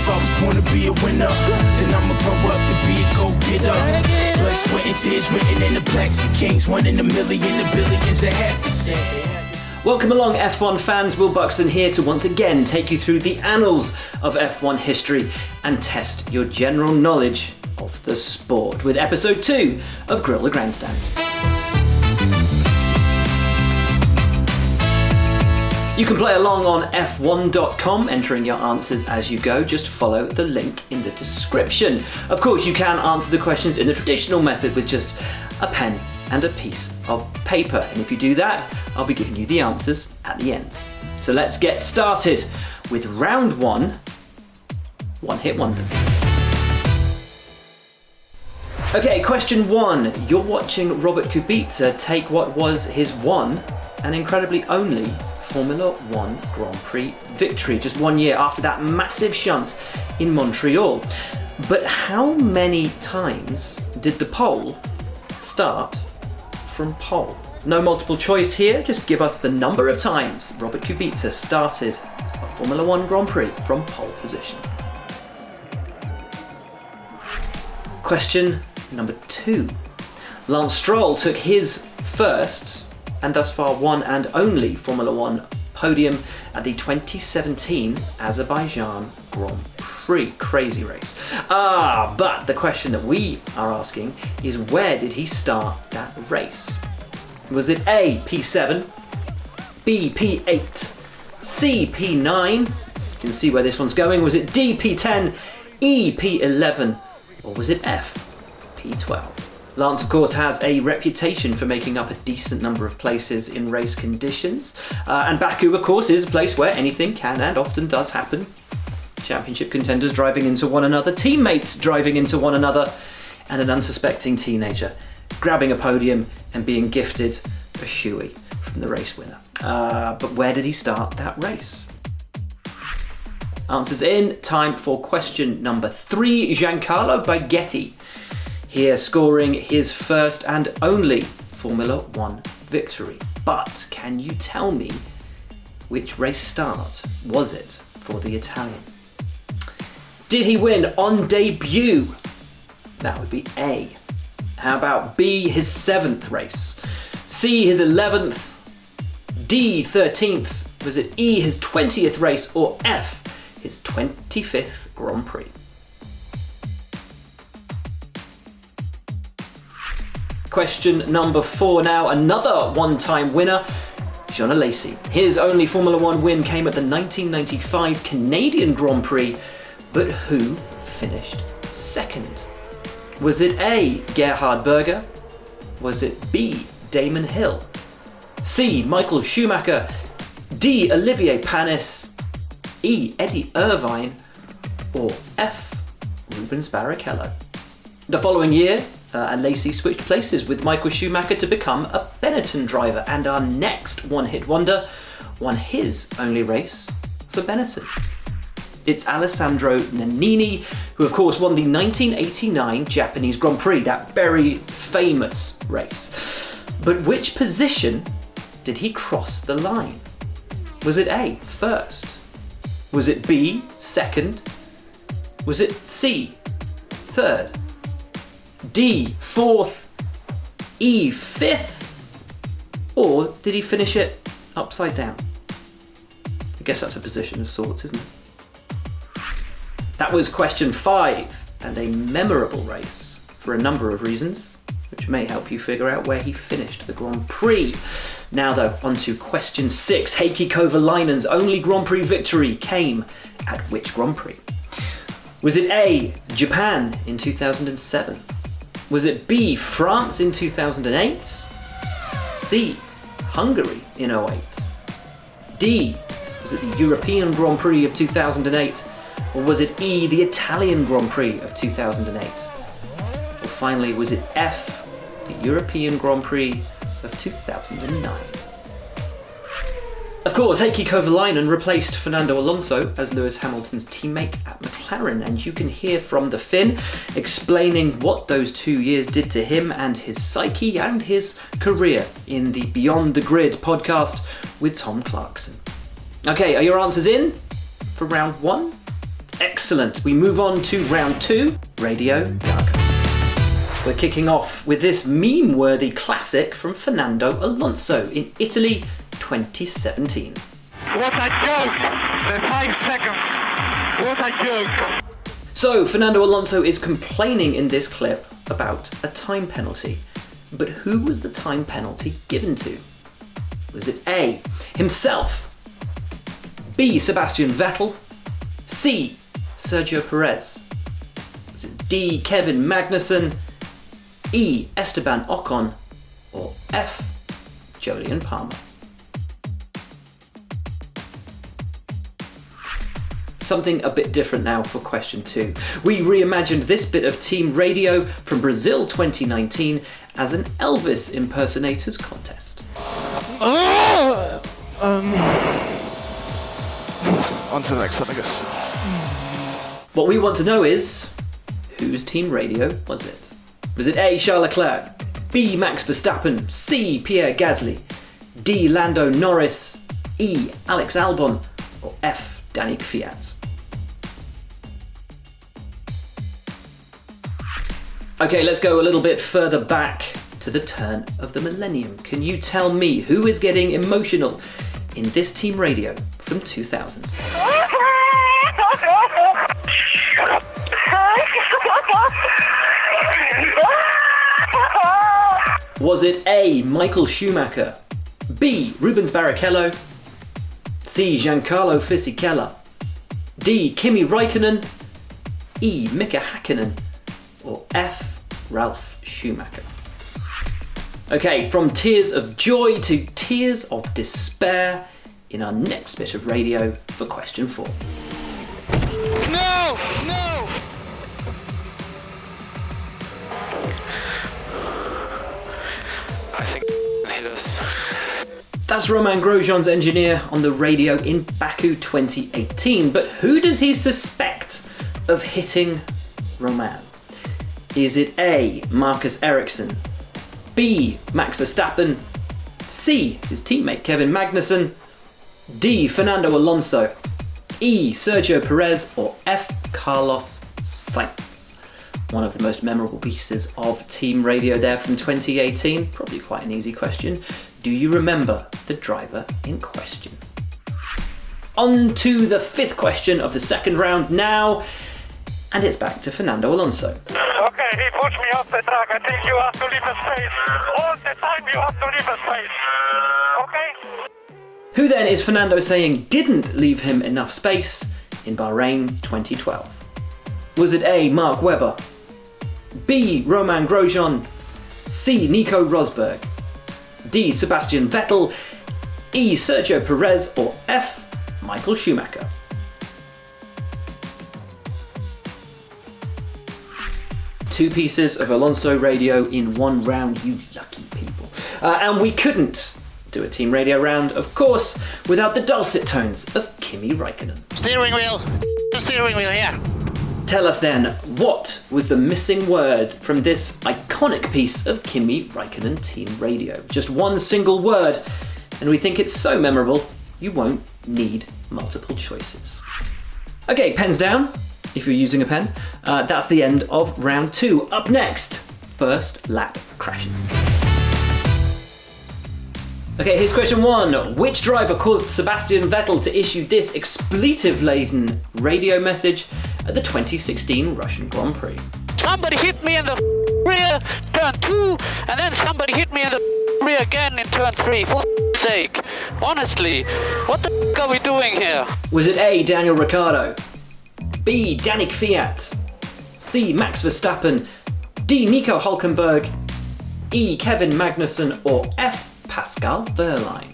If I was born to be a winner, then I'ma grow up to be a go-getter. Blood, sweat, and tears written in the blacks and kings. 1 in a million, the billions I have to say. Welcome along, F1 fans. Will Buxton here to once again take you through the annals of F1 history and test your general knowledge of the sport with episode 2 of Grill the Grandstand. You can play along on f1.com, entering your answers as you go. Just follow the link in the description. Of course, you can answer the questions in the traditional method with just a pen and a piece of paper. And if you do that, I'll be giving you the answers at the end. So let's get started with round 1, one-hit wonders. Okay, question 1. You're watching Robert Kubica take what was his one and incredibly only Formula 1 Grand Prix victory, just 1 year after that massive shunt in Montreal. But how many times did the pole start from pole? No multiple choice here, just give us the number of times Robert Kubica started a Formula 1 Grand Prix from pole position. Question number 2. Lance Stroll took his first and thus far one and only Formula 1 podium at the 2017 Azerbaijan Grand Prix. Crazy race. But the question that we are asking is, where did he start that race? Was it A, P7, B, P8, C, P9? You can see where this one's going. Was it D, P10, E, P11, or was it F, P12? Lance, of course, has a reputation for making up a decent number of places in race conditions. And Baku, of course, is a place where anything can and often does happen. Championship contenders driving into one another, teammates driving into one another, and an unsuspecting teenager grabbing a podium and being gifted a shoey from the race winner. But where did he start that race? Answers in. Time for question number 3. Giancarlo Baghetti, here scoring his first and only Formula 1 victory. But can you tell me which race start was it for the Italian? Did he win on debut? That would be A. How about B, his 7th race? C, his 11th? D, 13th? Was it E, his 20th race? Or F, his 25th Grand Prix? Question number 4 now. Another one-time winner, Jean Alesi. His only Formula 1 win came at the 1995 Canadian Grand Prix, but who finished second? Was it A, Gerhard Berger? Was it B, Damon Hill? C, Michael Schumacher? D, Olivier Panis? E, Eddie Irvine? Or F, Rubens Barrichello? The following year, Alesi switched places with Michael Schumacher to become a Benetton driver, and our next one-hit wonder won his only race for Benetton. It's Alessandro Nannini, who of course won the 1989 Japanese Grand Prix, that very famous race. But which position did he cross the line? Was it A, first? Was it B, second? Was it C, third? D, fourth? E, fifth? Or did he finish it upside down? I guess that's a position of sorts, isn't it? That was question 5, and a memorable race for a number of reasons, which may help you figure out where he finished the Grand Prix. Now though, on to question 6. Heikki Kovalainen's only Grand Prix victory came at which Grand Prix? Was it A, Japan in 2007? Was it B, France in 2008? C, Hungary in 2008? D, was it the European Grand Prix of 2008? Or was it E, the Italian Grand Prix of 2008? Or finally, was it F, the European Grand Prix of 2009? Of course, Heikki Kovalainen replaced Fernando Alonso as Lewis Hamilton's teammate at McLaren, and you can hear from the Finn explaining what those 2 years did to him and his psyche and his career in the Beyond the Grid podcast with Tom Clarkson. Okay, are your answers in for round 1? Excellent. We move on to round 2, Radio Gaga. We're kicking off with this meme-worthy classic from Fernando Alonso in Italy 2017. What a joke! The 5 seconds. What a joke! So, Fernando Alonso is complaining in this clip about a time penalty. But who was the time penalty given to? Was it A, himself? B, Sebastian Vettel? C, Sergio Perez? Was it D, Kevin Magnussen? E, Esteban Ocon? Or F, Jolyon Palmer? Something a bit different now for question 2. We reimagined this bit of team radio from Brazil 2019 as an Elvis impersonators contest. On to the next one, I guess. What we want to know is, whose team radio was it? Was it A, Charles Leclerc, B, Max Verstappen, C, Pierre Gasly, D, Lando Norris, E, Alex Albon, or F, Danny Kvyat? Okay, let's go a little bit further back to the turn of the millennium. Can you tell me who is getting emotional in this team radio from 2000? Was it A, Michael Schumacher, B, Rubens Barrichello, C, Giancarlo Fisichella, D, Kimi Räikkönen, E, Mika Häkkinen, or F, Ralf Schumacher? Okay, from tears of joy to tears of despair in our next bit of radio for question 4. No! No! I think hit us. That's Romain Grosjean's engineer on the radio in Baku 2018. But who does he suspect of hitting Romain? Is it A, Marcus Ericsson, B, Max Verstappen, C, his teammate Kevin Magnussen, D, Fernando Alonso, E, Sergio Perez, or F, Carlos Sainz? One of the most memorable pieces of team radio there from 2018. Probably quite an easy question. Do you remember the driver in question? On to the 5th question of the second round now, and it's back to Fernando Alonso. Okay, he pushed me off the track. I think you have to leave a space. All the time you have to leave a space. Okay? Who then is Fernando saying didn't leave him enough space in Bahrain 2012? Was it A, Mark Webber, B, Romain Grosjean, C, Nico Rosberg, D, Sebastian Vettel, E, Sergio Perez, or F, Michael Schumacher? Two pieces of Alonso radio in one round, you lucky people. And we couldn't do a team radio round, of course, without the dulcet tones of Kimi Räikkönen. Steering wheel! The steering wheel, yeah. Tell us then, what was the missing word from this iconic piece of Kimi Räikkönen team radio? Just one single word, and we think it's so memorable, you won't need multiple choices. Okay, pens down, if you're using a pen. That's the end of round 2. Up next, first lap crashes. Okay, here's question 1. Which driver caused Sebastian Vettel to issue this expletive-laden radio message at the 2016 Russian Grand Prix? Somebody hit me in the rear, turn 2, and then somebody hit me in the rear again in turn 3. For sake. Honestly, what the are we doing here? Was it A, Daniel Ricciardo, B, Danny Kvyat, C, Max Verstappen, D, Nico Hülkenberg, E, Kevin Magnussen, or F, Pascal Wehrlein?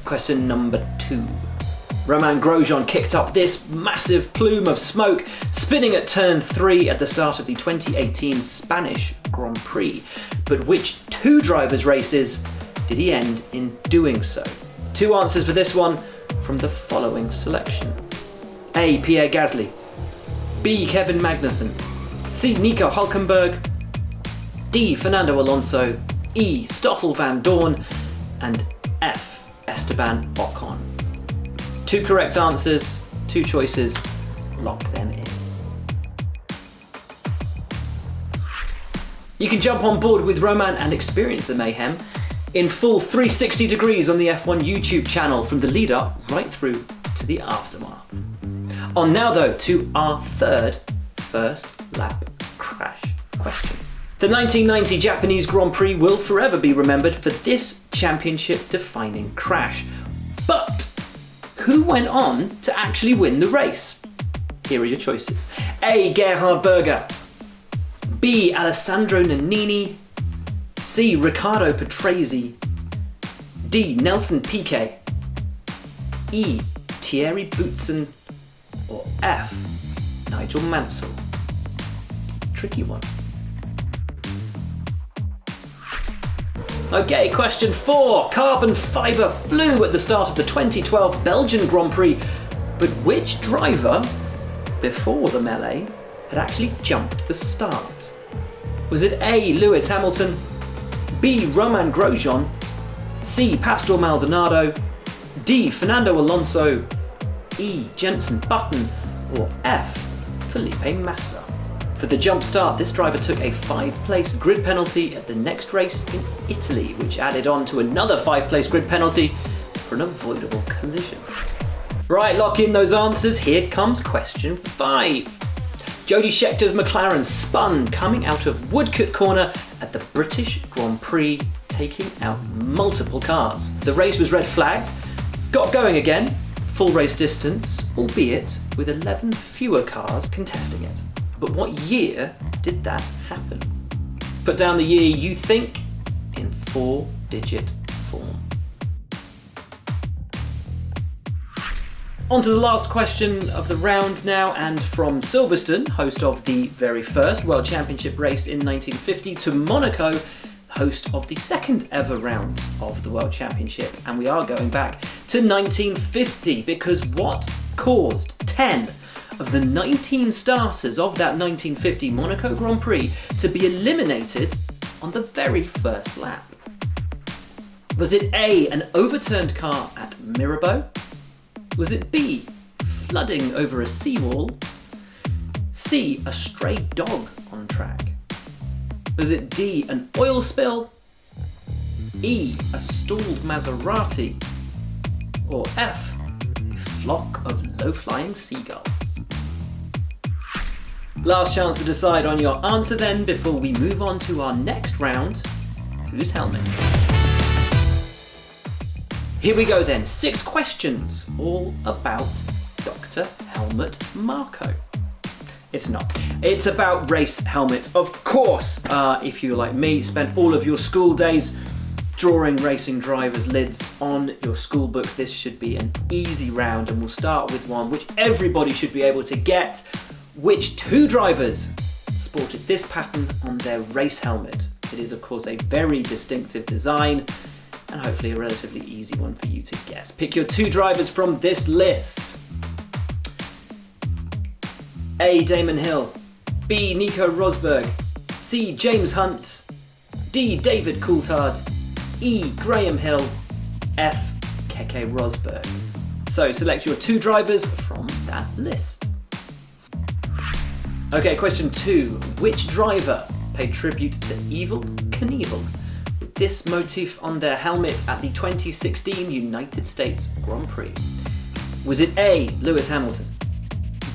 Question number 2. Romain Grosjean kicked up this massive plume of smoke, spinning at turn 3 at the start of the 2018 Spanish Grand Prix. But which 2 drivers' races did he end in doing so? 2 answers for this one from the following selection. A, Pierre Gasly, B, Kevin Magnussen, C, Nico Hülkenberg, D, Fernando Alonso, E, Stoffel van Dorn, and F, Esteban Ocon. 2 correct answers, 2 choices, lock them in. You can jump on board with Roman and experience the mayhem in full 360 degrees on the F1 YouTube channel from the lead up right through to the aftermath. On now though to our third first lap crash question. The 1990 Japanese Grand Prix will forever be remembered for this championship defining crash. But who went on to actually win the race? Here are your choices. A. Gerhard Berger. B. Alessandro Nannini. C. Riccardo Patrese. D. Nelson Piquet. E. Thierry Boutsen. Or F. Nigel Mansell. Tricky one. Okay, question 4. Carbon fibre flew at the start of the 2012 Belgian Grand Prix, but which driver, before the melee, had actually jumped the start? Was it A. Lewis Hamilton, B. Romain Grosjean, C. Pastor Maldonado, D. Fernando Alonso, E. Jenson Button, or F. Felipe Massa? For the jump start, this driver took a 5-place grid penalty at the next race in Italy, which added on to another 5-place grid penalty for an avoidable collision. Right, lock in those answers. Here comes question 5. Jody Scheckter's McLaren spun coming out of Woodcote Corner at the British Grand Prix, taking out multiple cars. The race was red flagged, got going again, full race distance, albeit with 11 fewer cars contesting it. But what year did that happen? Put down the year you think in 4-digit form. On to the last question of the round now, and from Silverstone, host of the very first World Championship race in 1950, to Monaco, host of the second ever round of the World Championship. And we are going back to 1950, because what caused 10 of the 19 starters of that 1950 Monaco Grand Prix to be eliminated on the very first lap? Was it A, an overturned car at Mirabeau? Was it B, flooding over a seawall? C, a stray dog on track? Was it D, an oil spill? E, a stalled Maserati? Or F, a flock of low-flying seagulls? Last chance to decide on your answer then before we move on to our next round, Whose Helmet? Here we go then, 6 questions all about Dr. Helmut Marko. It's not. It's about race helmets, of course. If you, like me, spent all of your school days drawing racing drivers' lids on your school books, this should be an easy round, and we'll start with one which everybody should be able to get. Which 2 drivers sported this pattern on their race helmet? It is, of course, a very distinctive design, and hopefully a relatively easy one for you to guess. Pick your 2 drivers from this list. A. Damon Hill, B. Nico Rosberg, C. James Hunt, D. David Coulthard, E. Graham Hill, F. Keke Rosberg. So select your 2 drivers from that list. Okay, question 2. Which driver paid tribute to Evel Knievel with this motif on their helmet at the 2016 United States Grand Prix? Was it A. Lewis Hamilton,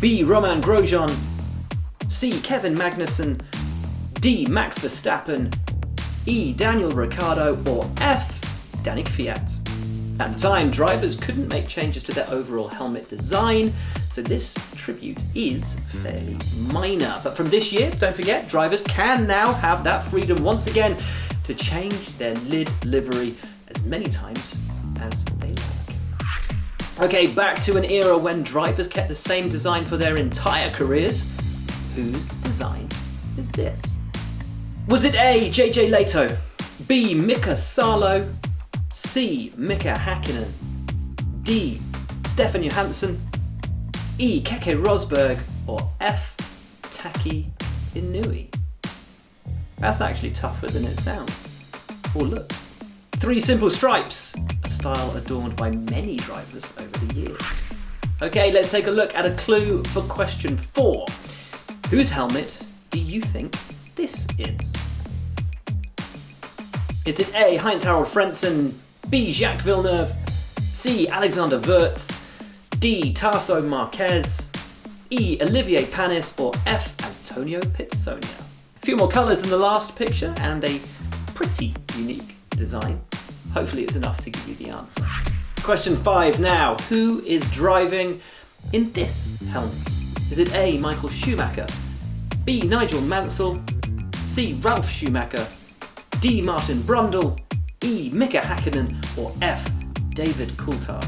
B. Romain Grosjean, C. Kevin Magnussen, D. Max Verstappen, E. Daniel Ricciardo, or F. Danik Fiat? At the time, drivers couldn't make changes to their overall helmet design, so this tribute is fairly minor. But from this year, don't forget, drivers can now have that freedom once again to change their lid livery as many times as they like. Okay, back to an era when drivers kept the same design for their entire careers. Whose design is this? Was it A. JJ Leto, B. Mika Salo, C. Mika Hakkinen, D. Stefan Johansson, E. Keke Rosberg, or F. Taki Inui? That's actually tougher than it sounds. Oh look, 3 simple stripes a style adorned by many drivers over the years. Okay, let's take a look at a clue for question 4. Whose helmet do you think this is? Is it A, Heinz-Harald Frentzen, B, Jacques Villeneuve, C, Alexander Wurz, D, Tarso Marquez, E, Olivier Panis, or F, Antonio Pizzonia? A few more colours than the last picture and a pretty unique design. Hopefully it's enough to give you the answer. Question 5 now. Who is driving in this helmet? Is it A, Michael Schumacher, B, Nigel Mansell, C, Ralf Schumacher, D, Martin Brundle, E, Mika Hakkinen, or F, David Coulthard?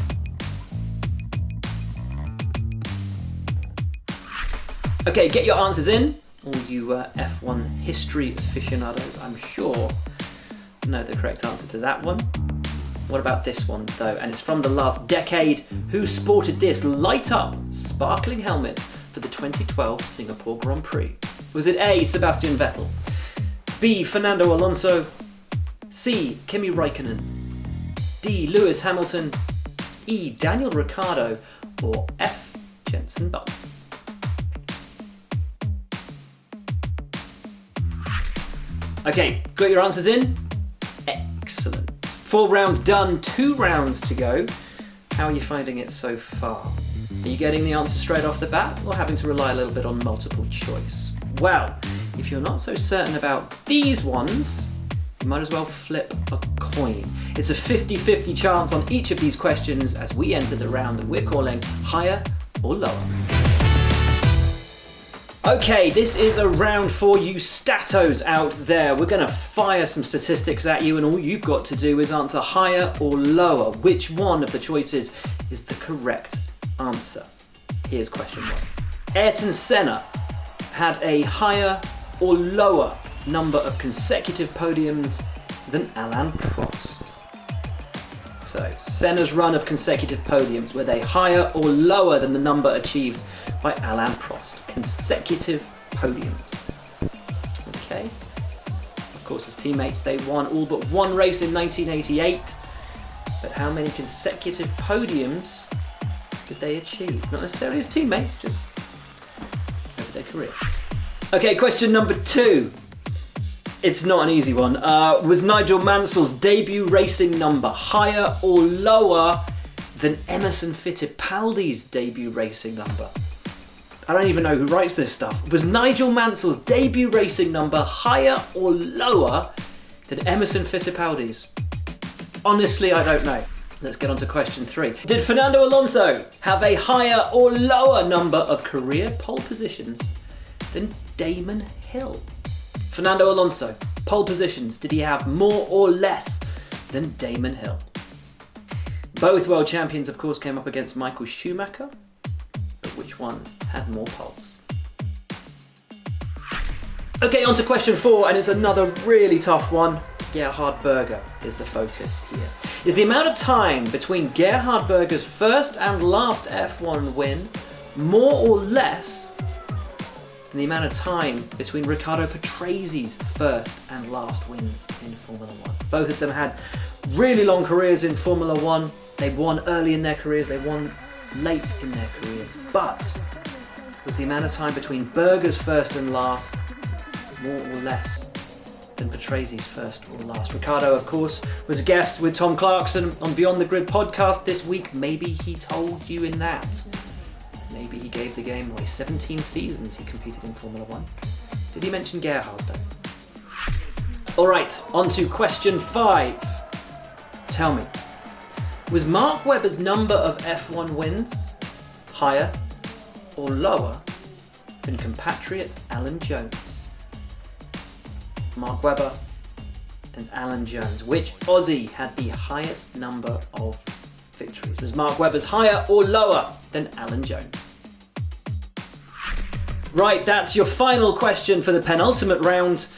Okay, get your answers in. All you F1 history aficionados, I'm sure, know the correct answer to that one. What about this one though? And it's from the last decade. Who sported this light up, sparkling helmet for the 2012 Singapore Grand Prix? Was it A, Sebastian Vettel, B, Fernando Alonso, C, Kimi Räikkönen, D, Lewis Hamilton, E, Daniel Ricciardo, or F, Jenson Button? Okay, got your answers in? Excellent. 4 rounds done, 2 rounds to go. How are you finding it so far? Are you getting the answer straight off the bat or having to rely a little bit on multiple choice? Well, if you're not so certain about these ones, you might as well flip a coin. It's a 50-50 chance on each of these questions as we enter the round that we're calling higher or lower. Okay, this is a round for you statos out there. We're going to fire some statistics at you and all you've got to do is answer higher or lower. Which one of the choices is the correct answer? Here's question 1. Ayrton Senna had a higher or lower number of consecutive podiums than Alain Prost. So, Senna's run of consecutive podiums, were they higher or lower than the number achieved by Alain Prost? Consecutive podiums. Okay. Of course, his teammates, they won all but one race in 1988. But how many consecutive podiums did they achieve? Not necessarily as teammates, just over their career. Okay, question number 2. It's not an easy one. Was Nigel Mansell's debut racing number higher or lower than Emerson Fittipaldi's debut racing number? I don't even know who writes this stuff. Was Nigel Mansell's debut racing number higher or lower than Emerson Fittipaldi's? Honestly, I don't know. Let's get on to question 3. Did Fernando Alonso have a higher or lower number of career pole positions than Damon Hill? Fernando Alonso, pole positions, did he have more or less than Damon Hill? Both world champions, of course, came up against Michael Schumacher, but which one had more poles? Okay, on to question 4, and it's another really tough one. Gerhard Berger is the focus here. Is the amount of time between Gerhard Berger's first and last F1 win more or less than the amount of time between Riccardo Patrese' first and last wins in Formula 1? Both of them had really long careers in Formula 1. They won early in their careers, they won late in their careers. But was the amount of time between Berger's first and last more or less than Patrese' first or last? Ricciardo, of course, was a guest with Tom Clarkson on Beyond the Grid podcast this week. Maybe he told you in that. Maybe he gave the game away. 17 seasons he competed in Formula 1. Did he mention Gerhard though? Alright, on to question 5. Tell me, was Mark Webber's number of F1 wins higher or lower than compatriot Alan Jones? Mark Webber and Alan Jones. Which Aussie had the highest number of victories? Was Mark Webber's higher or lower than Alan Jones? Right, that's your final question for the penultimate round.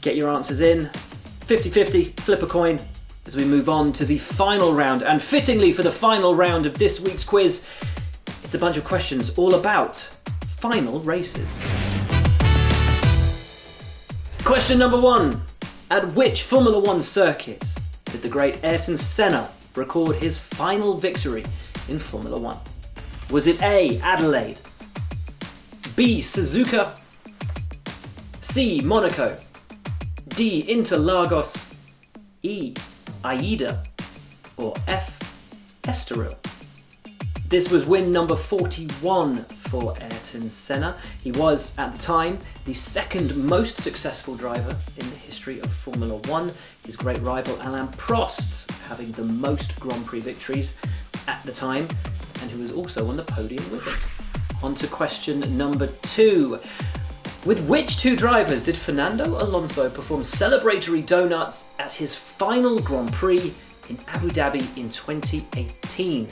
Get your answers in. 50-50, flip a coin as we move on to the final round. And fittingly for the final round of this week's quiz, it's a bunch of questions all about final races. Question number 1. At which Formula 1 circuit did the great Ayrton Senna record his final victory in Formula One? Was it A, Adelaide, B, Suzuka, C, Monaco, D, Interlagos, E, Aida, or F, Estoril? This was win number 41 for Ayrton Senna. He was, at the time, the second most successful driver in the history of Formula One. His great rival Alain Prost having the most Grand Prix victories at the time, and who was also on the podium with him. On to question number 2. With which two drivers did Fernando Alonso perform celebratory donuts at his final Grand Prix in Abu Dhabi in 2018?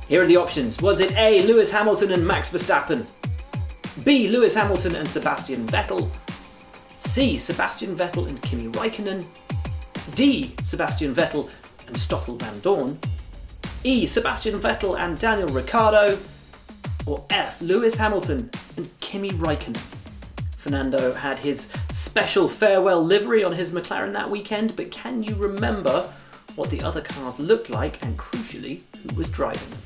Here are the options. Was it A, Lewis Hamilton and Max Verstappen? B, Lewis Hamilton and Sebastian Vettel? C, Sebastian Vettel and Kimi Räikkönen? D, Sebastian Vettel and Stoffel van Dorn? E, Sebastian Vettel and Daniel Ricciardo? Or F, Lewis Hamilton and Kimi Räikkönen? Fernando had his special farewell livery on his McLaren that weekend, but can you remember what the other cars looked like and, crucially, who was driving them?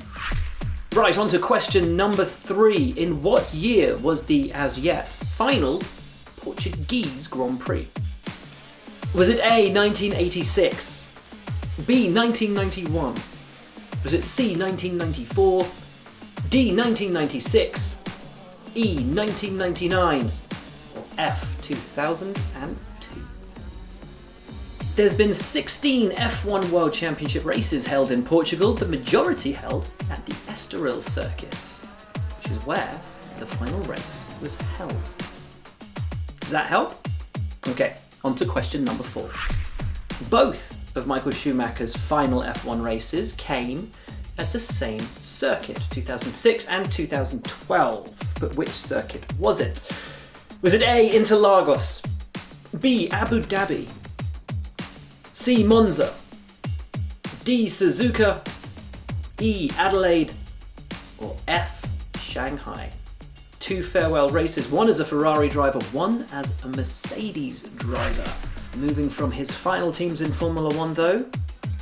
Right, on to question number 3. In what year was the, as yet, final Portuguese Grand Prix? Was it A, 1986, B, 1991, was it C, 1994, D, 1996, E, 1999, or F, 2002? There's been 16 F1 World Championship races held in Portugal, the majority held at the Estoril circuit, which is where the final race was held. Does that help? Okay, on to question number 4. Both of Michael Schumacher's final F1 races came at the same circuit, 2006 and 2012. But which circuit was it? Was it A, Interlagos, B, Abu Dhabi, C, Monza, D, Suzuka, E, Adelaide, or F, Shanghai? 2 farewell races, one as a Ferrari driver, one as a Mercedes driver. Moving from his final teams in Formula One, though,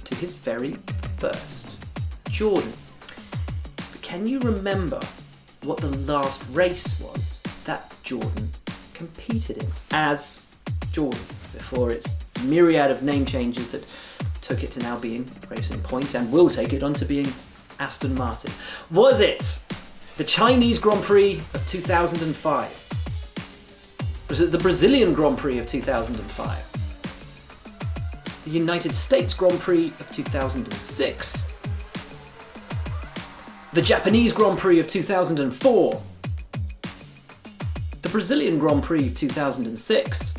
to his very first, Jordan. But can you remember what the last race was that Jordan competed in as Jordan, before its myriad of name changes that took it to now being Racing Point and will take it on to being Aston Martin? Was it the Chinese Grand Prix of 2005? Was it the Brazilian Grand Prix of 2005? The United States Grand Prix of 2006? The Japanese Grand Prix of 2004? The Brazilian Grand Prix of 2006?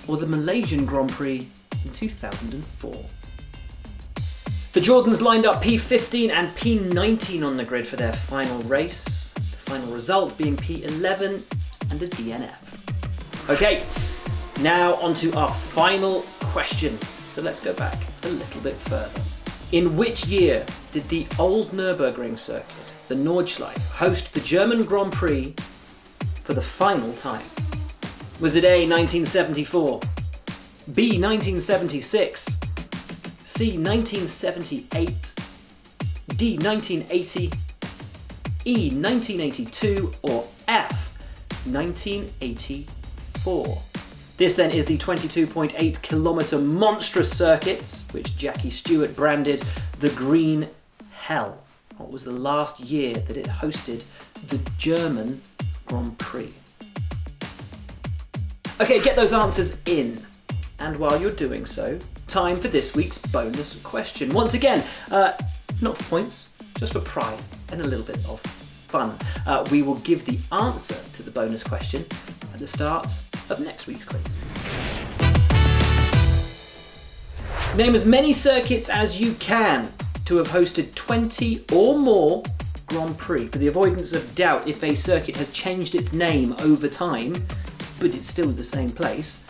Or the Malaysian Grand Prix in 2004? The Jordans lined up P15 and P19 on the grid for their final race, the final result being P11 and a DNF. Okay, now on to our final question. So let's go back a little bit further. In which year did the old Nürburgring circuit, the Nordschleife, host the German Grand Prix for the final time? Was it A, 1974, B, 1976, C, 1978, D, 1980, E, 1982, or F, 1984? This then is the 22.8 kilometre monstrous circuit, which Jackie Stewart branded the Green Hell. What was the last year that it hosted the German Grand Prix? Okay, get those answers in. And while you're doing so, time for this week's bonus question. Once again, not for points, just for pride and a little bit of fun. We will give the answer to the bonus question at the start of next week's quiz. Name as many circuits as you can to have hosted 20 or more Grand Prix. For the avoidance of doubt, if a circuit has changed its name over time, but it's still the same place,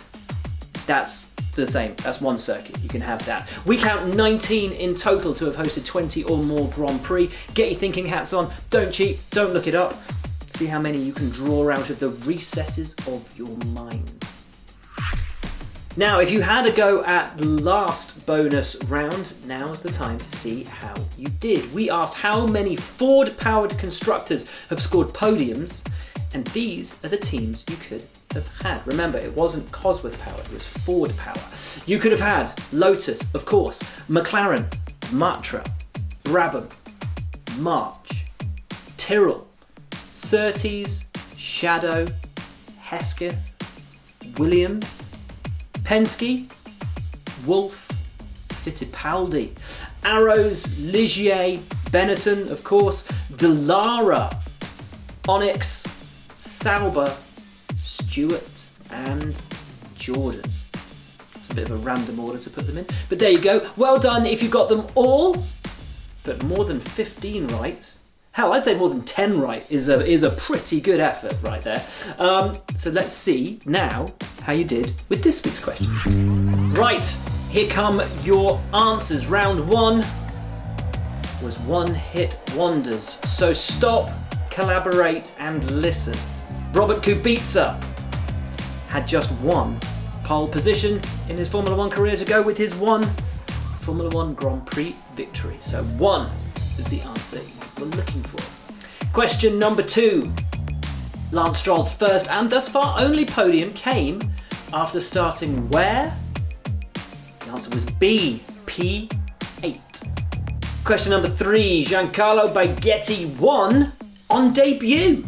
that's the same. That's one circuit. You can have that. We count 19 in total to have hosted 20 or more Grand Prix. Get your thinking hats on. Don't cheat. Don't look it up. See how many you can draw out of the recesses of your mind. Now, if you had a go at the last bonus round, now's the time to see how you did. We asked how many Ford-powered constructors have scored podiums, and these are the teams you could have had. Remember, it wasn't Cosworth power, it was Ford power. You could have had Lotus, of course, McLaren, Matra, Brabham, March, Tyrrell, Surtees, Shadow, Hesketh, Williams, Penske, Wolf, Fittipaldi, Arrows, Ligier, Benetton, of course, Dallara, Onyx, Sauber, Stewart, and Jordan. It's a bit of a random order to put them in, but there you go. Well done if you got them all, but more than 15 right. Hell, I'd say more than 10 right is a pretty good effort right there. So let's see now how you did with this week's question. Right, here come your answers. Round 1 was one-hit wonders. So stop, collaborate, and listen. Robert Kubica had just one pole position in his Formula 1 career to go with his one Formula 1 Grand Prix victory. So 1 is the answer you were looking for. Question number 2. Lance Stroll's first and thus far only podium came after starting where? The answer was B, P8. Question number 3. Giancarlo Baghetti won on debut.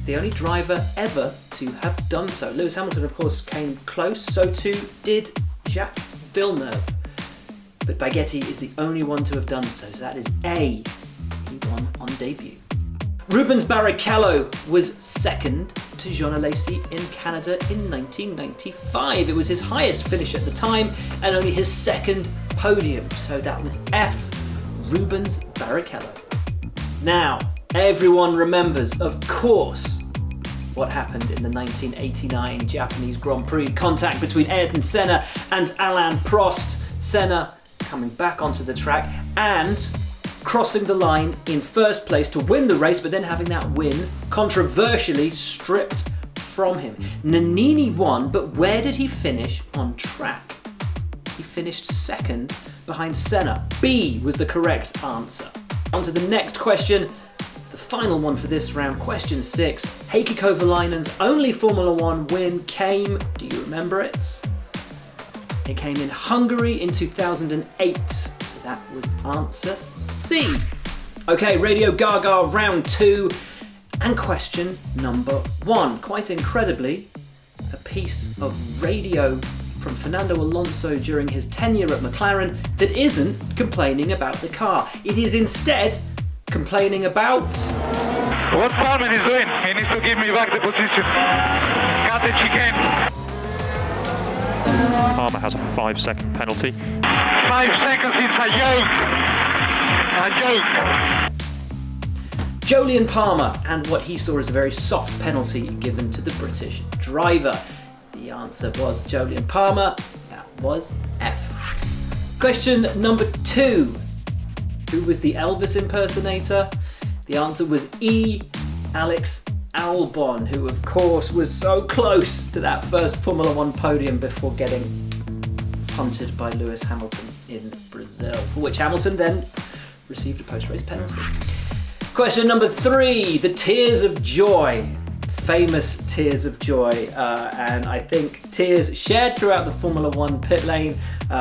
The only driver ever to have done so. Lewis Hamilton, of course, came close, so too did Jacques Villeneuve. But Baghetti is the only one to have done so that is A. He won on debut. Rubens Barrichello was second to Jean Alesi in Canada in 1995. It was his highest finish at the time and only his second podium, so that was F. Rubens Barrichello. Now, everyone remembers, of course, what happened in the 1989 Japanese Grand Prix. Contact between Ayrton Senna and Alain Prost. Senna coming back onto the track and crossing the line in first place to win the race, but then having that win controversially stripped from him. Nannini won, but where did he finish on track? He finished second behind Senna. B was the correct answer. On to the next question, the final one for this round, question 6. Heikki Kovalainen's only Formula 1 win came, do you remember it? It came in Hungary in 2008. So that was answer C. Okay, Radio Gaga round 2 and question number 1. Quite incredibly, a piece of radio from Fernando Alonso during his tenure at McLaren that isn't complaining about the car. It is instead complaining about... What Palmer is doing? He needs to give me back the position. Cut the chicane. Palmer has a 5-second penalty. 5 seconds, it's a joke. A joke. Jolyon Palmer and what he saw as a very soft penalty given to the British driver. The answer was Jolyon Palmer. That was F. Question number 2. Who was the Elvis impersonator? The answer was E. Alex Albon, who of course was so close to that first Formula 1 podium before getting punted by Lewis Hamilton in Brazil, for which Hamilton then received a post-race penalty. Question number 3, the tears of joy. Famous tears of joy, and I think tears shared throughout the Formula 1 pit lane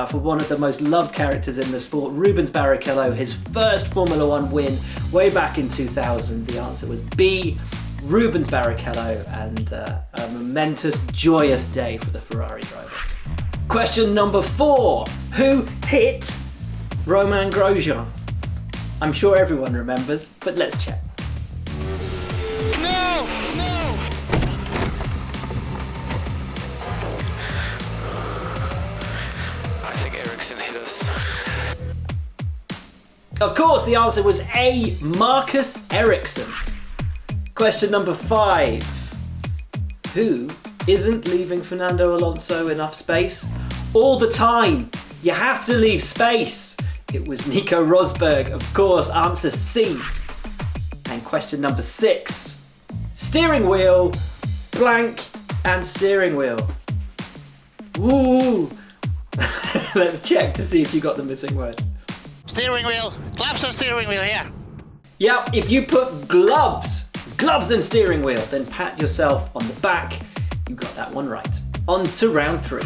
for one of the most loved characters in the sport, Rubens Barrichello, his first Formula 1 win way back in 2000. The answer was B, Rubens Barrichello, and a momentous, joyous day for the Ferrari driver. Question number 4, who hit Romain Grosjean? I'm sure everyone remembers, but let's check. Of course, the answer was A, Marcus Ericsson. Question number 5. Who isn't leaving Fernando Alonso enough space? All the time. You have to leave space. It was Nico Rosberg, of course, answer C. And question number 6. Steering wheel, blank, and steering wheel. Ooh. Let's check to see if you got the missing word. Steering wheel. Claps and steering wheel here. Yep, if you put gloves and steering wheel, then pat yourself on the back. You got that one right. On to round 3.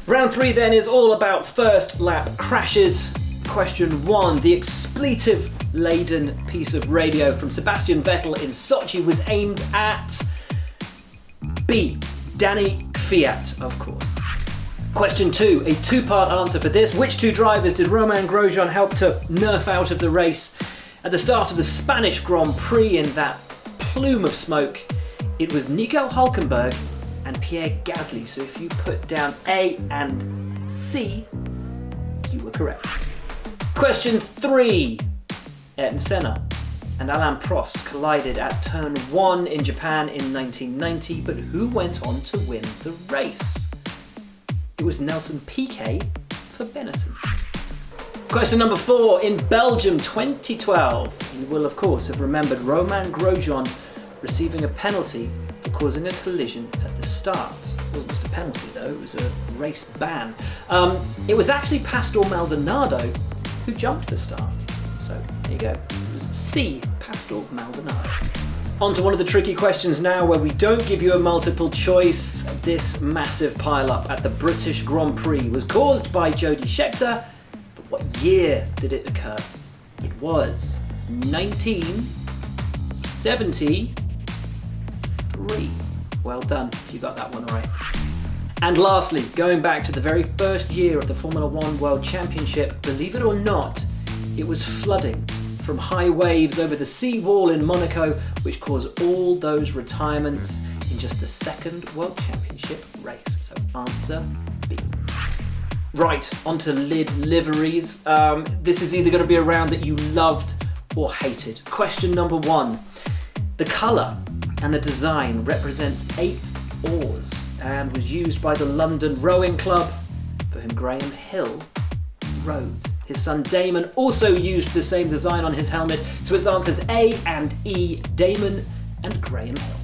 Round 3 then is all about first lap crashes. Question 1, the expletive-laden piece of radio from Sebastian Vettel in Sochi was aimed at B, Danny Kvyat, of course. Question 2, a 2-part answer for this. Which 2 drivers did Romain Grosjean help to nerf out of the race at the start of the Spanish Grand Prix in that plume of smoke? It was Nico Hülkenberg and Pierre Gasly. So if you put down A and C, you were correct. Question 3, Ayrton Senna and Alain Prost collided at turn 1 in Japan in 1990, but who went on to win the race? It was Nelson Piquet for Benetton. Question number 4, in Belgium 2012, you will of course have remembered Romain Grosjean receiving a penalty for causing a collision at the start. It wasn't just a penalty though, it was a race ban. It was actually Pastor Maldonado who jumped the start. So there you go, it was C, Pastor Maldonado. On to one of the tricky questions now where we don't give you a multiple choice. This massive pile-up at the British Grand Prix was caused by Jody Scheckter, but what year did it occur? It was 1973. Well done if you got that one right. And lastly, going back to the very first year of the Formula One World Championship, believe it or not, it was flooding from high waves over the seawall in Monaco, which caused all those retirements in just the second World Championship race. So answer B. Right, onto lid liveries. This is either going to be a round that you loved or hated. Question number 1. The colour and the design represents 8 oars and was used by the London Rowing Club, for whom Graham Hill rowed. His son Damon also used the same design on his helmet, so its answers A and E, Damon and Graham Hill.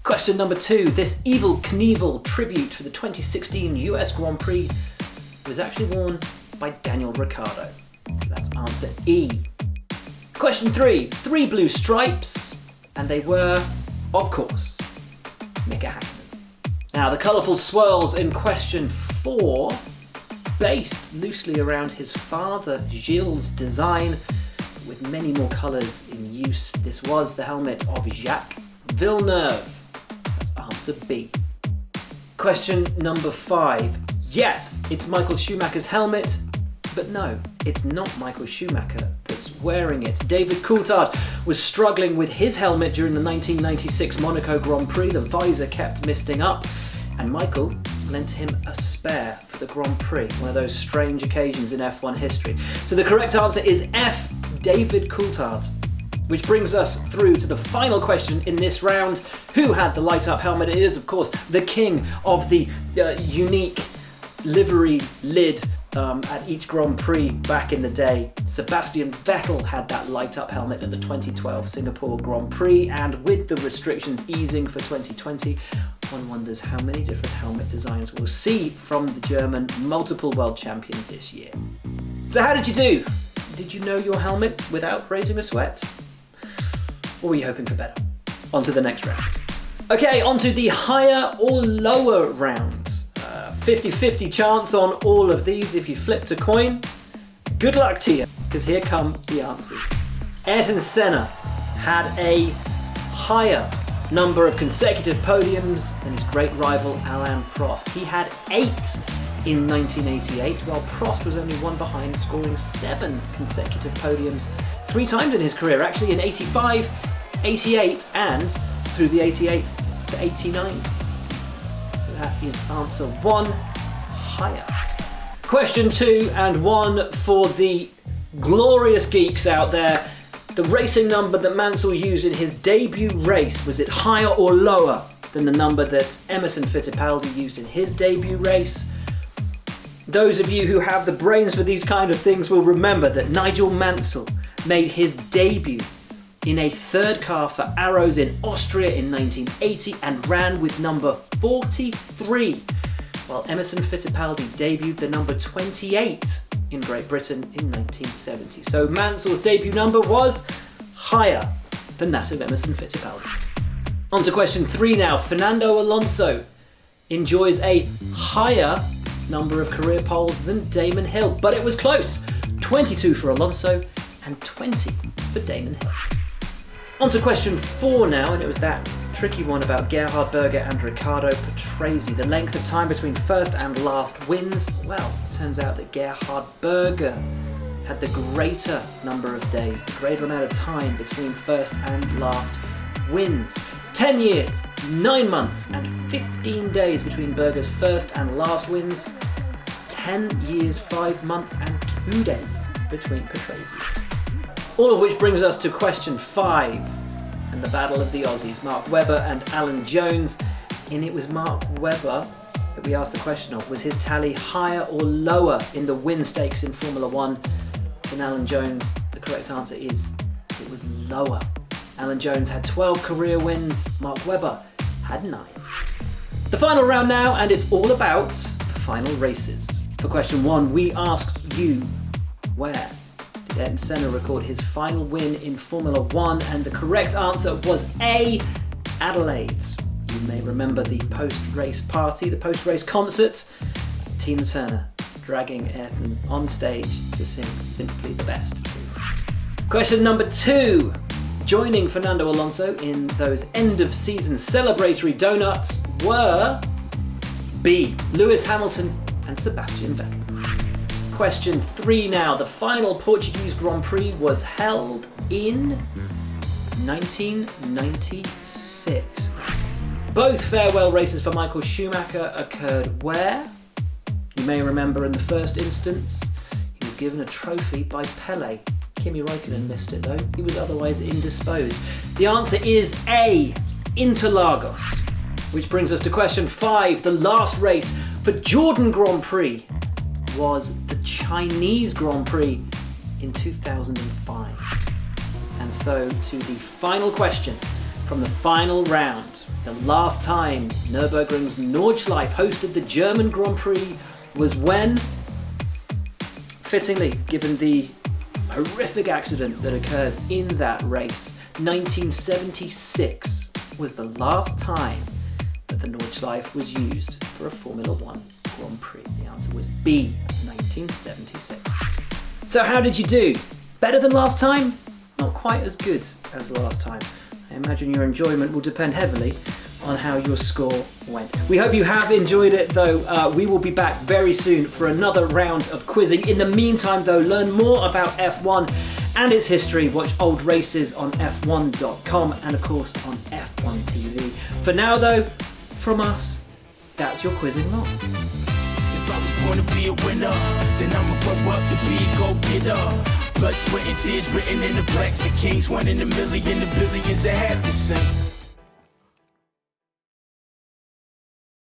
Question number 2. This Evel Knievel tribute for the 2016 US Grand Prix was actually worn by Daniel Ricciardo. So that's answer E. Question 3. 3 blue stripes, and they were, of course, Mika Hakkinen. Now the colourful swirls in question 4, based loosely around his father Gilles' design, with many more colours in use. This was the helmet of Jacques Villeneuve. That's answer B. Question number 5. Yes, it's Michael Schumacher's helmet, but no, it's not Michael Schumacher that's wearing it. David Coulthard was struggling with his helmet during the 1996 Monaco Grand Prix. The visor kept misting up, and Michael lent him a spare for the Grand Prix, one of those strange occasions in F1 history. So the correct answer is F, David Coulthard. Which brings us through to the final question in this round. Who had the light-up helmet? It is, of course, the king of the unique livery lid at each Grand Prix back in the day. Sebastian Vettel had that light-up helmet at the 2012 Singapore Grand Prix, and with the restrictions easing for 2020, one wonders how many different helmet designs we'll see from the German multiple world champion this year. So how did you do? Did you know your helmet without raising a sweat? Or were you hoping for better? On to the next round. Okay, on to the higher or lower round. 50-50 chance on all of these. If you flipped a coin, good luck to you, because here come the answers. Ayrton Senna had a higher number of consecutive podiums than his great rival Alain Prost. He had 8 in 1988, while Prost was only 1 behind, scoring 7 consecutive podiums 3 times in his career, actually in 85, 88 and through the 88 to 89 seasons. So that is answer 1, higher. Question 2 and 1 for the glorious geeks out there. The racing number that Mansell used in his debut race, was it higher or lower than the number that Emerson Fittipaldi used in his debut race? Those of you who have the brains for these kind of things will remember that Nigel Mansell made his debut in a third car for Arrows in Austria in 1980 and ran with number 43 while Emerson Fittipaldi debuted the number 28 in Great Britain in 1970. So Mansell's debut number was higher than that of Emerson Fittipaldi. On to question 3 now. Fernando Alonso enjoys a higher number of career poles than Damon Hill, but it was close. 22 for Alonso and 20 for Damon Hill. On to question 4 now, and it was that tricky one about Gerhard Berger and Riccardo Patrese. The length of time between first and last wins. Well, it turns out that Gerhard Berger had the greater number of days, the greater amount of time between first and last wins. 10 years, 9 months and 15 days between Berger's first and last wins. 10 years, 5 months and 2 days between Patrese. All of which brings us to question 5 and the battle of the Aussies, Mark Webber and Alan Jones. And it was Mark Webber that we asked the question of. Was his tally higher or lower in the win stakes in Formula One than Alan Jones? The correct answer is it was lower. Alan Jones had 12 career wins, Mark Webber had 9. The final round now, and it's all about the final races. For question 1, we asked you, where did Ayrton Senna record his final win in Formula One? And the correct answer was A, Adelaide. You may remember the post-race party, the post-race concert. Tina Turner dragging Ayrton on stage to sing Simply the Best. Question number 2. Joining Fernando Alonso in those end-of-season celebratory donuts were B, Lewis Hamilton and Sebastian Vettel. Question 3 now. The final Portuguese Grand Prix was held in 1996. Both farewell races for Michael Schumacher occurred where? You may remember in the first instance, he was given a trophy by Pele. Kimi Räikkönen missed it though, he was otherwise indisposed. The answer is A, Interlagos. Which brings us to question 5. The last race for Jordan Grand Prix was the Chinese Grand Prix in 2005. And so to the final question from the final round. The last time Nürburgring's Nordschleife hosted the German Grand Prix was when? Fittingly, given the horrific accident that occurred in that race, 1976 was the last time that the Nordschleife was used for a Formula One Grand Prix. The answer was B, 1976. So how did you do? Better than last time? Not quite as good as last time. I imagine your enjoyment will depend heavily on how your score went. We hope you have enjoyed it though. We will be back very soon for another round of quizzing. In the meantime though, learn more about F1 and its history. Watch old races on f1.com and of course on F1 TV. For now though, from us, that's your quizzing lot. If I was born to be a winner, then I'ma grow up to be a go-getter. Blood, sweat and tears written in the blacks of kings. 1 in a million, the billions that have to sing.